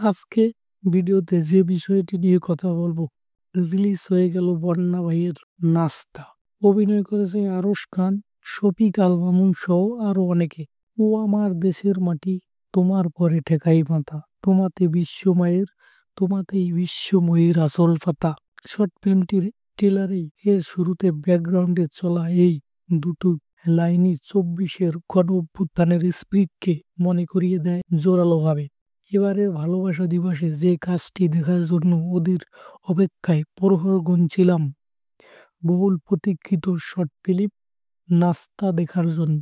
আজকে ভিডিওতে যে বিষয়টি নিয়ে কথা বলবো, রিলিজ হয়ে গেল বন্যা ভাইয়ের নাস্তা। অভিনয় করেছে আরশ খান, শফিক আল মামুন সহ আরো অনেকে। ও আমার দেশের মাটি, তোমার পরে ঠেকাই মাথা, তোমাতেই বিশ্বময়ের আসল পাতা। শর্ট ফিল্মটির ট্রেলারেই এর শুরুতে ব্যাকগ্রাউন্ডে চলা এই দুটো লাইনই ২৪-এর গণ অভ্যুত্থানের স্পিরিটকে মনে করিয়ে দেয় জোরালোভাবে। এবারের ভালোবাসা দিবসে যে কাজটি দেখার জন্য ওদের অপেক্ষায় প্রহর গুনছিলাম, বহুল প্রতীক্ষিত শর্ট ফিল্ম নাস্তা দেখার জন্য।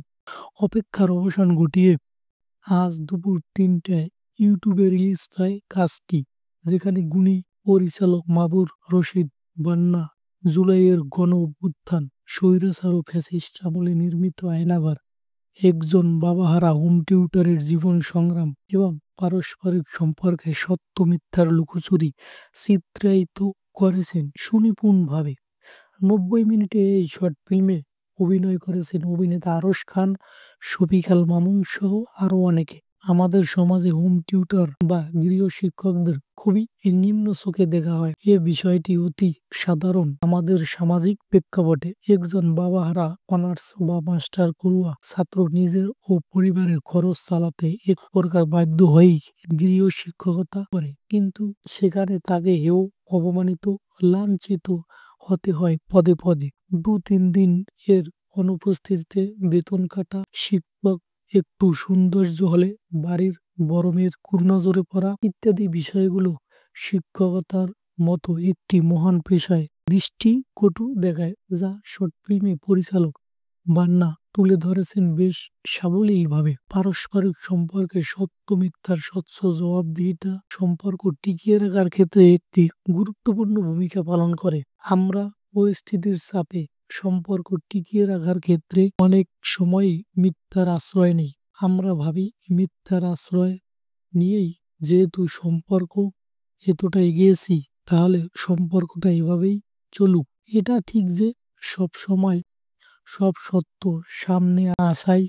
অপেক্ষার অবসান ঘটিয়ে আজ দুপুর ৩টায় ইউটিউবে রিলিজ পায় কাজটি, যেখানে গুণী পরিচালক মাবুর রশিদ বান্না জুলাইয়ের গণ অভ্যুত্থান, স্বৈরাচার ও ফ্যাসিস্ট আমলে নির্মিত আয়নাঘর, একজন বাবাহারা হোম টিউটরের জীবন সংগ্রাম এবং পারস্পরিক সম্পর্কে সত্য মিথ্যার লুকোচুরি চিত্রায়িত করেছেন সুনিপুণভাবে। ৯০ মিনিটে এই শর্ট ফিল্মে অভিনয় করেছেন অভিনেতা আরশ খান, শফিক আল মামুন সহ আরও অনেকে। আমাদের সমাজে হোম টিউটর বা গৃহশিক্ষকদের খুবই নিম্ন চোখে দেখা হয়। এ বিষয়টি অতি সাধারণ আমাদের সামাজিক প্রেক্ষাপটে। একজন বাবাহারা অনার্স বা মাস্টার পড়ুয়া ছাত্র নিজের ও পরিবারের খরচ চালাতে এক প্রকার বাধ্য হয়েই গৃহশিক্ষকতা করে, কিন্তু সেখানে তাকে হেয়, অপমানিত, লাঞ্ছিত হতে হয় পদে পদে। ২-৩ দিন এর অনুপস্থিতিতে বেতন কাটা, শিক্ষক একটু সৌন্দর্য হলে বাড়ির বড় মেয়ের কুনজরে পড়া ইত্যাদি বিষয়গুলো শিক্ষকতার মতো একটি মহান পেশায় দৃষ্টিকটু দেখায়, যা শর্ট ফিল্মে পরিচালক বান্না তুলে ধরেছেন বেশ সাবলীলভাবে। পারস্পরিক সম্পর্কে সত্য মিথ্যার স্বচ্ছ জবাবদিহিতা সম্পর্ক টিকিয়ে রাখার ক্ষেত্রে একটি গুরুত্বপূর্ণ ভূমিকা পালন করে। আমরা পরিস্থিতির চাপে সম্পর্ক টিকিয়ে রাখার ক্ষেত্রে অনেক সময়ই মিথ্যার আশ্রয় নেই। আমরা ভাবি মিথ্যার আশ্রয় নিয়েই যেহেতু সম্পর্ক এতটা এগিয়েছি, তাহলে সম্পর্কটা এভাবেই চলুক। এটা ঠিক যে সব সময় সব সত্য সামনে আসাই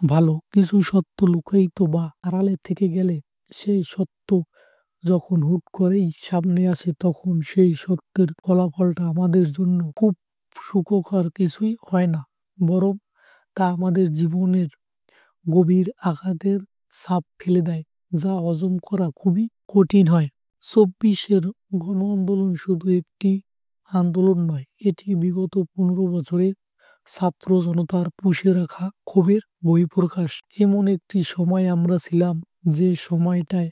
ভালো। কিছু সত্য লুকায়িত বা আড়ালে থেকে গেলে সেই সত্য যখন হুট করেই সামনে আসে, তখন সেই সত্যের ফলাফলটা আমাদের জন্য খুব সুখকর কিছুই হয় না, বরং তা আমাদের জীবনের গভীর আঘাতের ছাপ ফেলে দেয়, যা হজম করা খুবই কঠিন হয়। ২৪-এর গণ আন্দোলন শুধু একটি আন্দোলন নয়, এটি বিগত ১৫ বছরের ছাত্র জনতার পুষে রাখা ক্ষোভের বহিঃপ্রকাশ। এমন একটি সময় আমরা ছিলাম, যে সময়টায়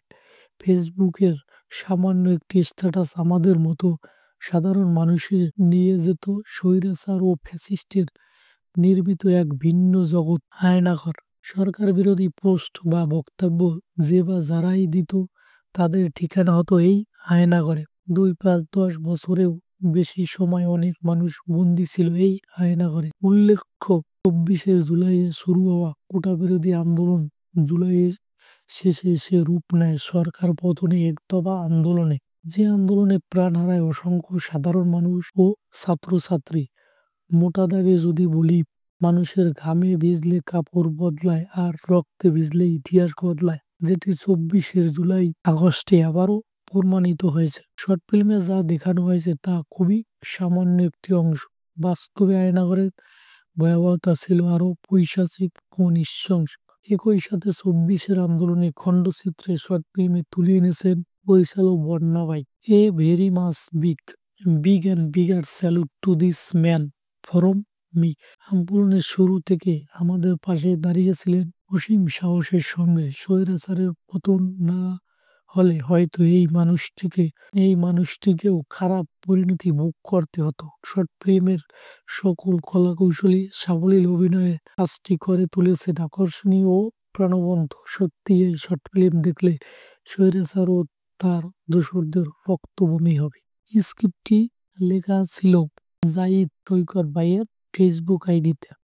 ফেসবুকের সামান্য একটি স্ট্যাটাস আমাদের মতো সাধারণ মানুষের নিয়ে যেত স্বৈরাচার ও ফ্যাসিস্টের নির্মিত এক ভিন্ন জগৎ আয়নাঘর। সরকার বিরোধী পোস্ট বা বক্তব্য যে বা যারাই দিত, তাদের ঠিকানা হতো এই আয়নাঘরে। ২, ৫, ১০ বছরেও বেশি সময় অনেক মানুষ বন্দী ছিল এই আয়নাঘরে। উল্লেখ্য, ২৪শে জুলাইয়ে শুরু হওয়া কোটা বিরোধী আন্দোলন জুলাইয়ের শেষে এসে রূপ নেয় সরকার পতনে একদফা আন্দোলনে। যে আন্দোলনে প্রাণ হারায় অসংখ্য সাধারণ মানুষ ও ছাত্রছাত্রী। মোটা দাগে যদি বলি, মানুষের ঘামে ভিজলে কাপড় বদলায়, আর রক্তে ভিজলে ইতিহাস বদলায়, যেটি ২৪শে জুলাই আগস্টে আবারও প্রমাণিত হয়েছে। শর্ট ফিল্মে যা দেখানো হয়েছে তা খুবই সামান্য একটি অংশ। বাস্তবে আয়নাঘরের ভয়াবহতা ছিল আরও পৈশাচিক ও নৃশংস। একই সাথে ২৪-এর আন্দোলনে খণ্ডচিত্রে শর্ট ফিল্মে তুলে এনেছেন পরিচালক বন্যা ভাই। A very much big and bigger salute to this man from me. আন্দোলনের শুরু থেকে আমাদের পাশে দাঁড়িয়েছিলেন অসীম সাহসের সঙ্গে। স্বৈরাচারের পতন না হলে হয়তো এই মানুষটিকেও খারাপ পরিণতি ভোগ করতে হতো। শর্ট ফিল্মের সকল কলাকৌশলী সাবলীল অভিনয়ে কাজটি করে তুলেছেন আকর্ষণীয় ও প্রাণবন্ত। সত্যি এই শর্ট ফিল্ম দেখলে স্বৈরাচার ও তার দোসরদের রক্তবমি হবে। স্ক্রিপ্টটি লেখা ছিল জাহিদ সৈকত ভাইয়ের ফেসবুক আইডিতে।